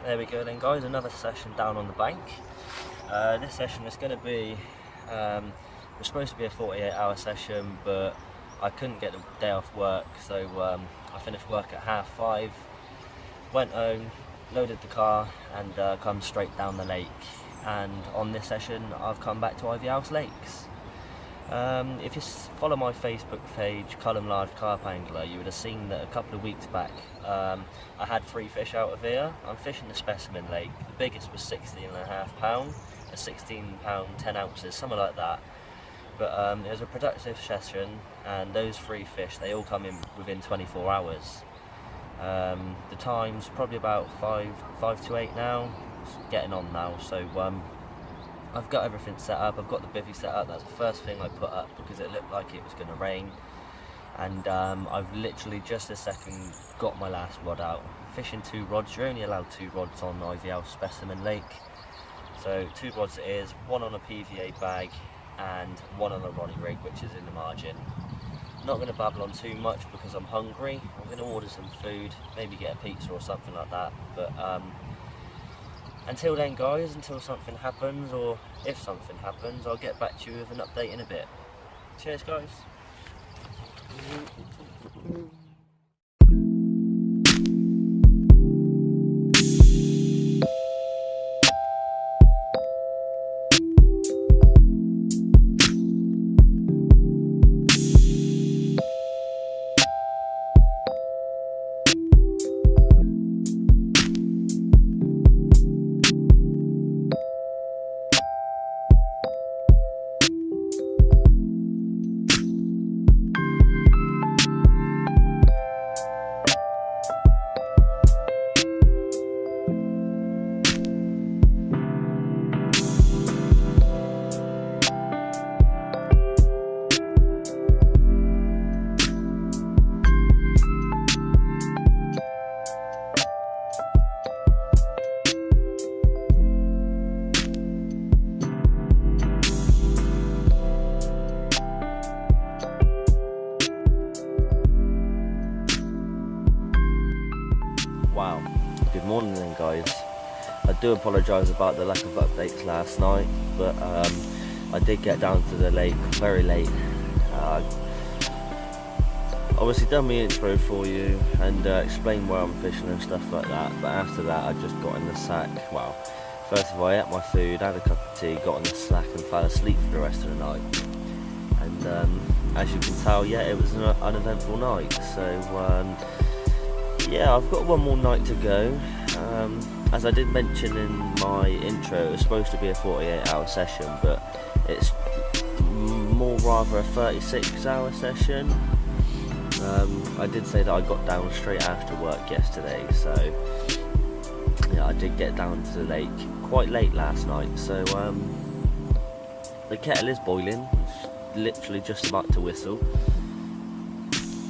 There we go then guys, another session down on the bank. This session is going to be, it's supposed to be a 48-hour session, but I couldn't get the day off work, so I finished work at 5:30, went home, loaded the car and come straight down the lake. And on this session I've come back to Ivy House Lakes. If you follow my Facebook page, Cullen Large Carp Angler, you would have seen that a couple of weeks back I had 3 fish out of here. I'm fishing the Specimen lake. The biggest was 16.5 pound, a 16 pound 10 ounces, something like that. But it was a productive session, and those 3 fish, they all come in within 24 hours. The time's probably about 5 to 8 now. It's getting on now, so I've got everything set up. I've got the bivvy set up. That's the first thing I put up because it looked like it was going to rain. And I've literally just a second got my last rod out. Fishing 2 rods. You're only allowed 2 rods on Ivy House Specimen Lake. So 2 rods it is, 1 on a PVA bag and 1 on a Ronnie rig, which is in the margin. Not going to babble on too much because I'm hungry. I'm going to order some food, maybe get a pizza or something like that. But until then guys, until something happens, or if something happens, I'll get back to you with an update in a bit. Cheers guys. Wow, good morning then guys. I do apologise about the lack of updates last night, but I did get down to the lake very late. Obviously done my intro for you and explained where I'm fishing and stuff like that, but after that I just got in the sack. Well, first of all I ate my food, had a cup of tea, got in the sack and fell asleep for the rest of the night. And as you can tell, yeah, it was an uneventful night. So yeah, I've got one more night to go. As I did mention in my intro, it was supposed to be a 48-hour session, but it's more rather a 36-hour session. I did say that I got down straight after work yesterday, so yeah, I did get down to the lake quite late last night. So the kettle is boiling, it's literally just about to whistle.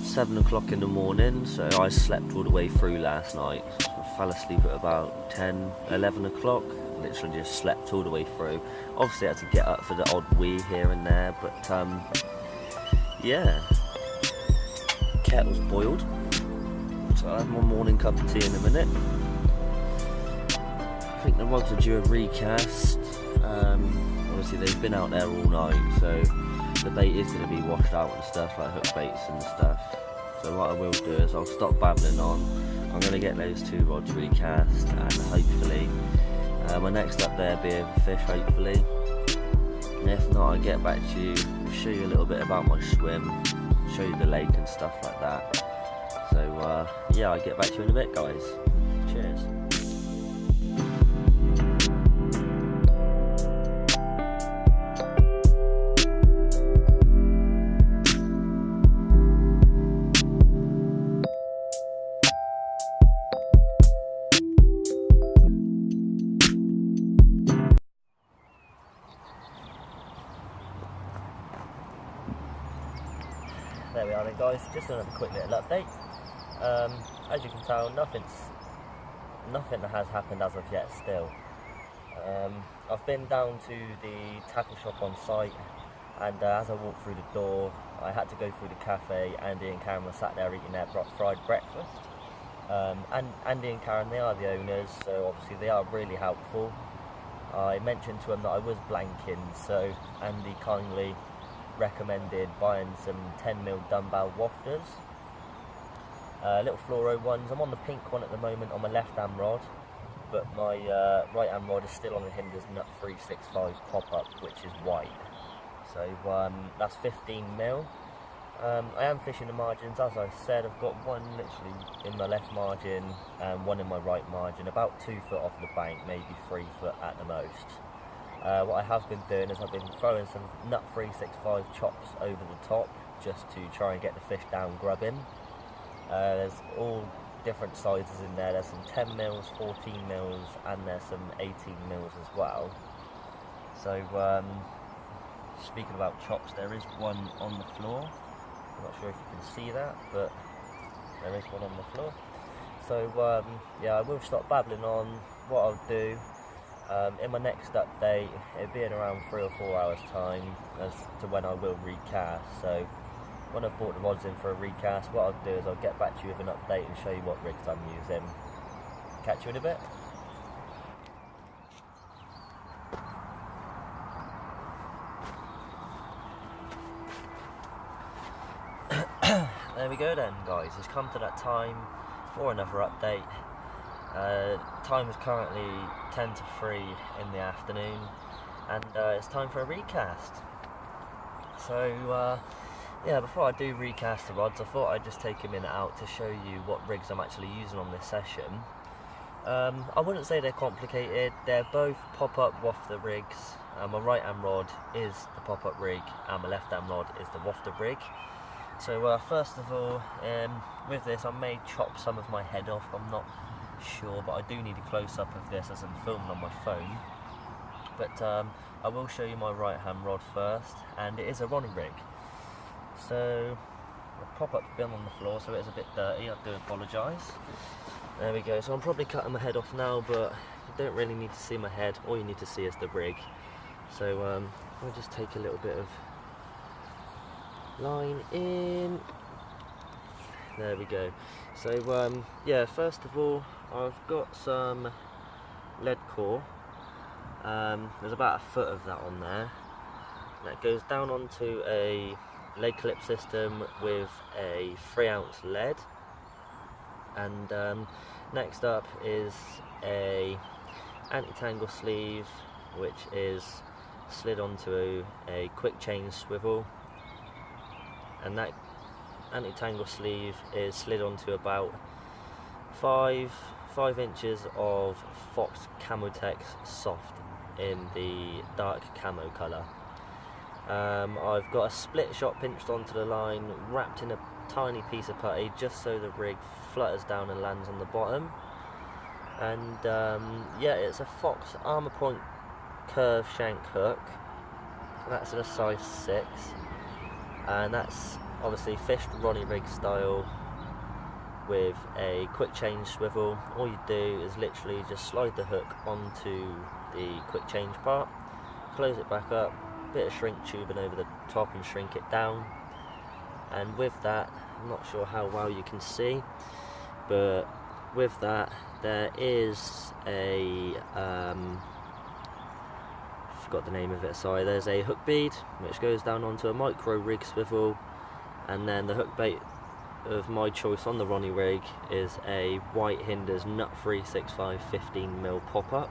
7 o'clock in the morning, so I slept all the way through last night. I fell asleep at about 10, 11 o'clock, literally just slept all the way through. Obviously I had to get up for the odd wee here and there, but yeah, kettle's boiled, so I'll have my morning cup of tea in a minute. I think the rods are due a recast. Obviously they've been out there all night, so the bait is going to be washed out and stuff, like hook baits and stuff. So what I will do is I'll stop babbling on. I'm going to get those 2 rods recast, and hopefully my next up there will be a fish, hopefully. And if not, I'll get back to you, show you a little bit about my swim, show you the lake and stuff like that. So yeah, I'll get back to you in a bit guys. Cheers. There we are then guys, just another quick little update. As you can tell, nothing has happened as of yet still. I've been down to the tackle shop on site, and as I walked through the door I had to go through the cafe. Andy and Cameron sat there eating their fried breakfast. and Andy and Karen, they are the owners, so obviously they are really helpful. I mentioned to them that I was blanking, so Andy kindly recommended buying some 10mm dumbbell wafters, little fluoro ones. I'm on the pink one at the moment on my left hand rod, but my right hand rod is still on the Hinders Nut 365 pop-up, which is wide, so that's 15mm. I am fishing the margins, as I said. I've got one literally in my left margin and one in my right margin, about 2 foot off the bank, maybe 3 foot at the most. What I have been doing is I've been throwing some Nut 365 chops over the top, just to try and get the fish down grubbing. There's all different sizes in there. There's some 10mm, 14mm, and there's some 18mm as well. So speaking about chops, there is one on the floor. I'm not sure if you can see that, but there is one on the floor. So yeah, I will stop babbling on. What I'll do in my next update, it'll be in around 3 or 4 hours time as to when I will recast. So when I've bought the rods in for a recast, what I'll do is I'll get back to you with an update and show you what rigs I'm using. Catch you in a bit. There we go then, guys. It's come to that time for another update. Time is currently 10 to 3 in the afternoon, and it's time for a recast. So yeah, before I do recast the rods, I thought I'd just take a minute out to show you what rigs I'm actually using on this session. I wouldn't say they're complicated. They're both pop-up wafter rigs. My right hand rod is the pop-up rig and my left hand rod is the wafter rig. So first of all, with this I may chop some of my head off, I'm not sure, but I do need a close-up of this as I'm filming on my phone. But I will show you my right hand rod first, and it is a Ronnie rig. So the pop-up's been on the floor, so it's a bit dirty, I do apologise. There we go. So I'm probably cutting my head off now, but you don't really need to see my head, all you need to see is the rig. So I'll just take a little bit of line in. There we go. So yeah, first of all, I've got some lead core. There's about a foot of that on there. That goes down onto a lead clip system with a 3-ounce lead. And next up is a anti-tangle sleeve, which is slid onto a quick change swivel, and that anti-tangle sleeve is slid onto about 5 inches of Fox Camotex soft in the dark camo colour. I've got a split shot pinched onto the line, wrapped in a tiny piece of putty just so the rig flutters down and lands on the bottom. And yeah, it's a Fox Armour Point curve shank hook. That's in a size 6, and that's obviously fished Ronnie rig style with a quick change swivel. All you do is literally just slide the hook onto the quick change part, close it back up, bit of shrink tubing over the top and shrink it down. And with that, I'm not sure how well you can see, but with that there is a forgot the name of it, sorry, there's a hook bead which goes down onto a micro rig swivel, and then the hook bait of my choice on the Ronnie rig is a white Hinders Nut 365 15mm pop-up.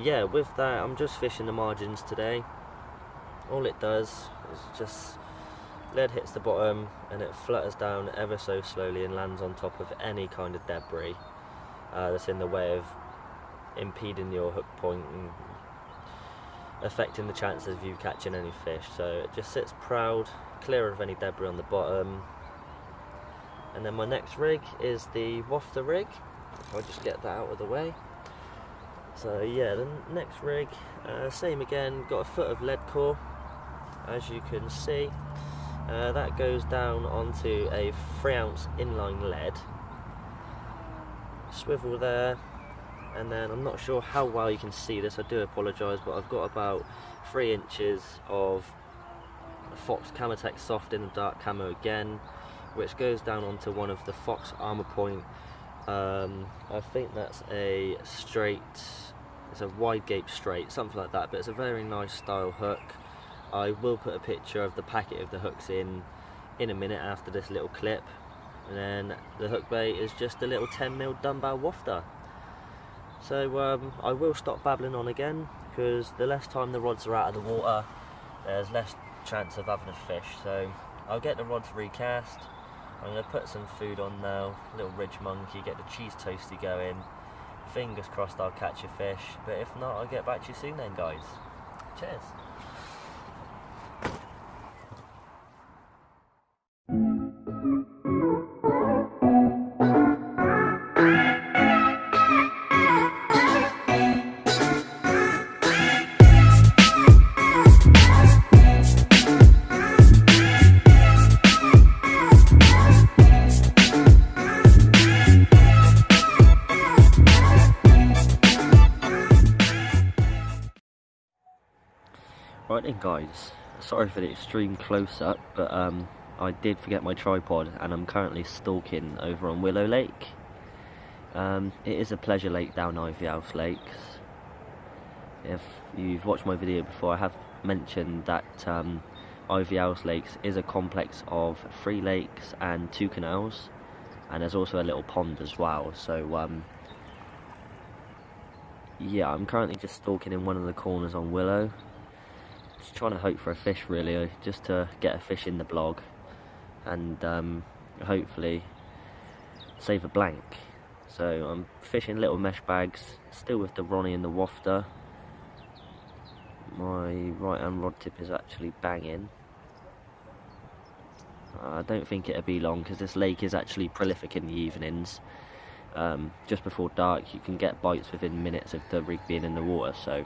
Yeah, with that I'm just fishing the margins today. All it does is just lead hits the bottom and it flutters down ever so slowly and lands on top of any kind of debris that's in the way of impeding your hook point and affecting the chances of you catching any fish. So it just sits proud, clear of any debris on the bottom. And then my next rig is the wafter rig. I'll just get that out of the way. So yeah, the next rig, same again, got a foot of lead core, as you can see. That goes down onto a 3-ounce inline lead. Swivel there, and then I'm not sure how well you can see this, I do apologise, but I've got about 3 inches of Fox Camotex soft in the dark camo again, which goes down onto one of the Fox armor point. I think that's a straight, it's a wide gape straight, something like that, but it's a very nice style hook. I will put a picture of the packet of the hooks in a minute after this little clip. And then the hook bait is just a little 10mm dumbbell wafter. So I will stop babbling on again, because the less time the rods are out of the water, there's less chance of having a fish. So I'll get the rods recast. I'm going to put some food on now, little ridge monkey, get the cheese toasty going. Fingers crossed I'll catch a fish, but if not, I'll get back to you soon then, guys. Cheers. Right then guys, sorry for the extreme close-up, but I did forget my tripod and I'm currently stalking over on Willow Lake. It is a pleasure lake down Ivy House Lakes. If you've watched my video before, I have mentioned that Ivy House Lakes is a complex of 3 lakes and 2 canals, and there's also a little pond as well. So yeah, I'm currently just stalking in one of the corners on Willow. Just trying to hope for a fish, really, just to get a fish in the blog and hopefully save a blank. So I'm fishing little mesh bags, still with the Ronnie and the wafter. My right hand rod tip is actually banging. I don't think it'll be long, because this lake is actually prolific in the evenings. Just before dark you can get bites within minutes of the rig being in the water, so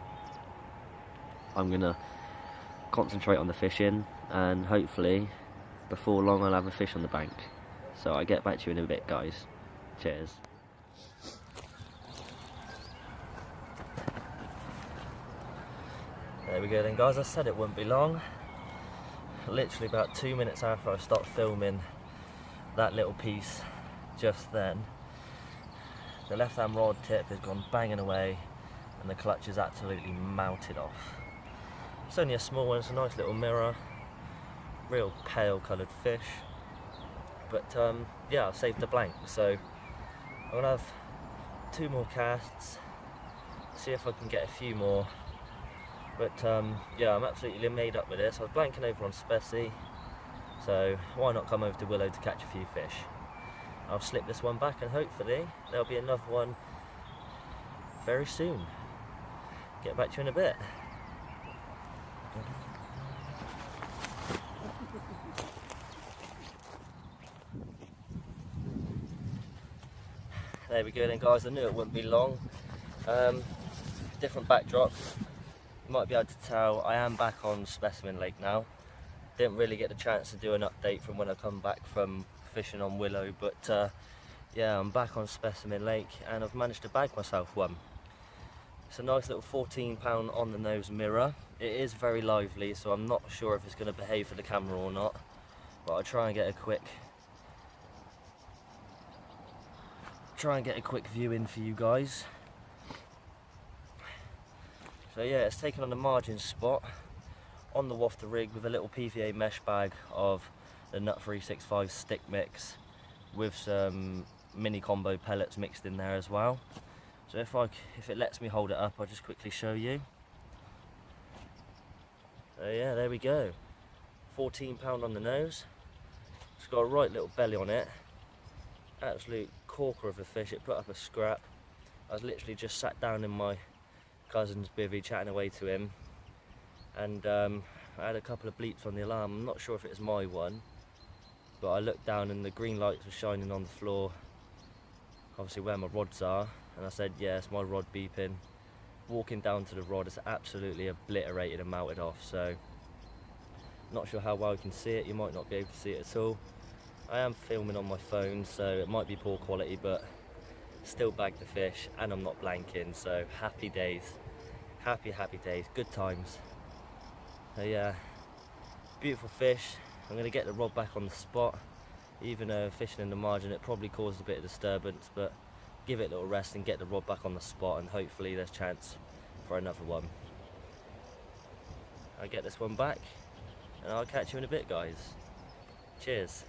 I'm going to concentrate on the fishing, and hopefully before long I'll have a fish on the bank. So I'll get back to you in a bit, guys. Cheers. There we go then, guys. I said it wouldn't be long. Literally about 2 minutes after I stopped filming that little piece just then, the left hand rod tip has gone banging away and the clutch is absolutely melted off. It's only a small one, it's a nice little mirror, real pale coloured fish, but yeah, I saved the blank. So I'm going to have 2 more casts, see if I can get a few more, but yeah, I'm absolutely made up with this. I was blanking over on Speci, so why not come over to Willow to catch a few fish. I'll slip this one back and hopefully there'll be another one very soon. Get back to you in a bit. There we go then, guys. I knew it wouldn't be long. Different backdrop. You might be able to tell I am back on Specimen Lake now. Didn't really get the chance to do an update from when I come back from fishing on Willow, but yeah, I'm back on Specimen Lake and I've managed to bag myself one. It's a nice little 14-pound on the nose mirror. It is very lively, so I'm not sure if it's going to behave for the camera or not, but I'll try and get a quick view in for you guys. So yeah, it's taken on the margin spot on the wafter rig with a little PVA mesh bag of the Nut 365 stick mix with some mini combo pellets mixed in there as well. So if it lets me hold it up, I'll just quickly show you. So yeah, there we go. 14-pound on the nose. It's got a right little belly on it. Absolute corker of a fish. It put up a scrap. I was literally just sat down in my cousin's bivvy chatting away to him, and I had a couple of bleeps on the alarm. I'm not sure if it was my one, but I looked down and the green lights were shining on the floor, obviously where my rods are, and I said, yeah, it's my rod beeping. Walking down to the rod, it's absolutely obliterated and melted off, so not sure how well you can see it. You might not be able to see it at all. I am filming on my phone, so it might be poor quality, but still bagged the fish and I'm not blanking, so happy days. Happy days, good times. So yeah, beautiful fish. I'm going to get the rod back on the spot, even though fishing in the margin it probably caused a bit of disturbance, but give it a little rest and get the rod back on the spot, and hopefully there's chance for another one. I'll get this one back and I'll catch you in a bit, guys. Cheers.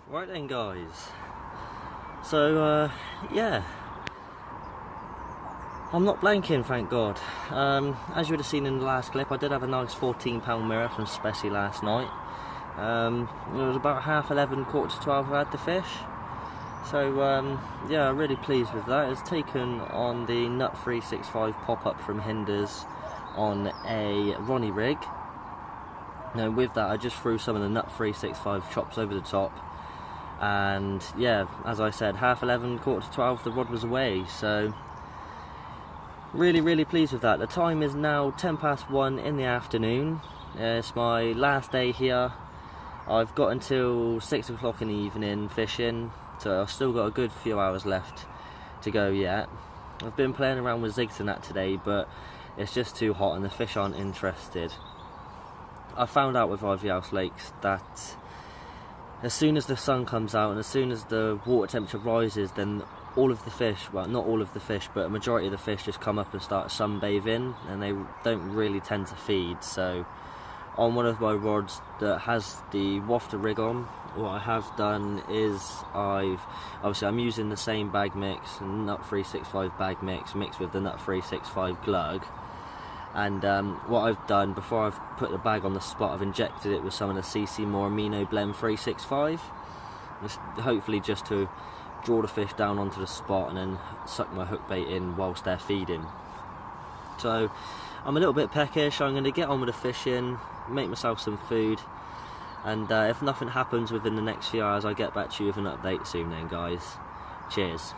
Right then, guys, so yeah, I'm not blanking, thank God. As you would have seen in the last clip, I did have a nice 14-pound mirror from Specimen last night. It was about 11:30, 12 I had the fish. So yeah, I'm really pleased with that. It's taken on the Nut 365 pop-up from Hinders on a Ronnie rig. And with that I just threw some of the Nut 365 chops over the top. And yeah, as I said, 11:30, 12 the rod was away. So really pleased with that. The time is now 1:10 in the afternoon. It's my last day here. I've got until 6 o'clock in the evening fishing, so I've still got a good few hours left to go yet. I've been playing around with zigs and that today, but it's just too hot and the fish aren't interested. I found out with Ivy House Lakes that as soon as the sun comes out and as soon as the water temperature rises, then all of the fish, well, not all of the fish, but a majority of the fish just come up and start sunbathing, and they don't really tend to feed. So on one of my rods that has the wafter rig on, what I have done is I'm using the same bag mix, Nut 365 bag mix mixed with the Nut 365 glug. And what I've done before I've put the bag on the spot, I've injected it with some of the sessiom Amino Blend 365, hopefully just to draw the fish down onto the spot and then suck my hook bait in whilst they're feeding. So I'm a little bit peckish. I'm going to get on with the fishing, make myself some food, and if nothing happens within the next few hours, I'll get back to you with an update soon then, guys. Cheers.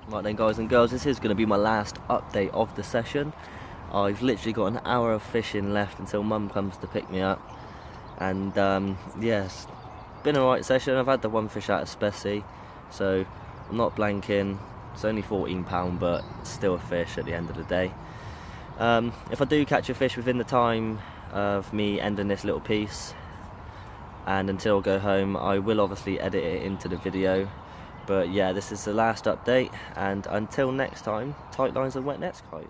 Right then, guys and girls, this is going to be my last update of the session. I've literally got an hour of fishing left until Mum comes to pick me up, and yes, been a right session. I've had the one fish out of Specie, so I'm not blanking. It's only £14, but still a fish at the end of the day. If I do catch a fish within the time of me ending this little piece, and until I go home I will obviously edit it into the video. But yeah, this is the last update, and until next time, tight lines and wet nets, guys.